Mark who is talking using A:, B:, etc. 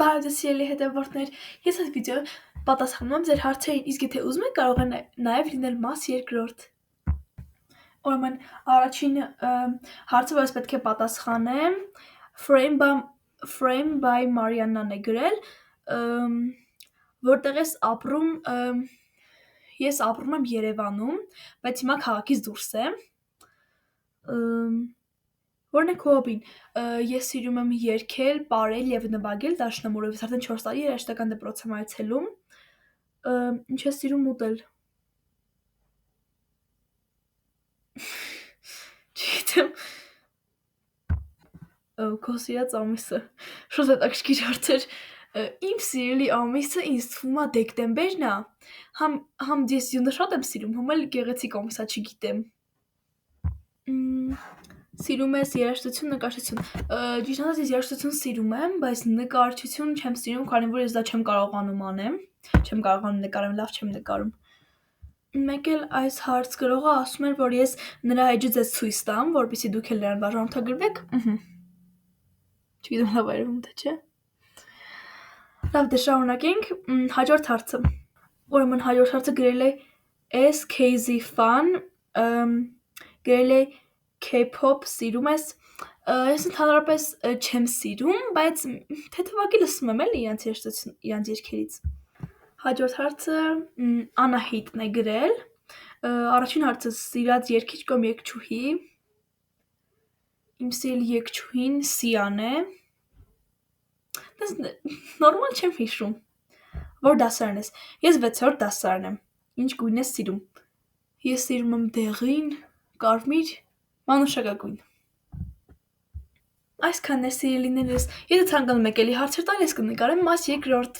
A: Բարդասիելի հետևորդներ, ես այդ վիդեո պատասխանում եմ ձեր հարցերին, իսկ եթե ուզում եք կարող է նաև լինել մաս երկրորդ։ Ուրեմն առաջին հարցը, որ ես պետք է պատասխանեմ, Frame by Marianna-ն է գրել, որտեղ ես ապրում եմ Երևանում, բայց հիմա քաղաքից դուրս եմ։ Որն է քո հոբին։ Ես սիրում եմ երգել, պարել և նվագել դաշնամուրով, ես արդեն 4 տարի երաժշտական դպրոց եմ այցելում։ Ինչ ես սիրում ուտել։ Չգիտեմ։ Քո սիրած ամիսը։ Շուտ հետաքրքիր հարցեր։ Իմ սիրելի ամիսը ինձ թվում է դեկտեմբերն է։ Համ ես ձյունը շատ եմ սիրում, համ էլ գեղեցիկ ամիս է, չգիտեմ։ Սիրում ես երաժշտություն, նկարչություն։ Ճիշտ ասած ես երաժշտություն սիրում եմ, բայց նկարչություն չեմ սիրում, քանի որ ես դա չեմ կարողանում անեմ։ Չեմ կարողանում նկարեմ, լավ չեմ նկարում։ Մեկ էլ այս հարց գրողը ասում էր, որ ես նրա էջը ձեզ ցույց տամ, որպեսզի դուք էլ նրան բաժանորդագրվեք։ Չգիտեմ լավ այրվում թե չէ։ Լավ, դե շարունակենք։ Հաջորդ հարցը։ Ուրեմն հաջորդ հարցը գրել է SKZ Fan, գրել է K-pop սիրում ես։ Ես ընդհանրապես չեմ սիրում, բայց թեթևակի լսում եմ էլի իրանց երգերից։ Հաջորդ հարցը Անահիտն է գրել։ Առաջին հարցը սիրած երգիչ կամ երգչուհի։ Իմ սիրելի երգչուհին Սիան է։ Նորմալ չեմ հիշում։ Որ դասարան ես։ Ես 6-րդ դասարան եմ։ Ինչ գույն ես սիրում։ Ես սիրում եմ դեղին, կարմիր, մանուշակագույն։ Այսքանն էր սիրելիներս։ Եթե ցանկանում եք էլի հարցեր տալ, ես կնկարեմ մաս երկրորդ։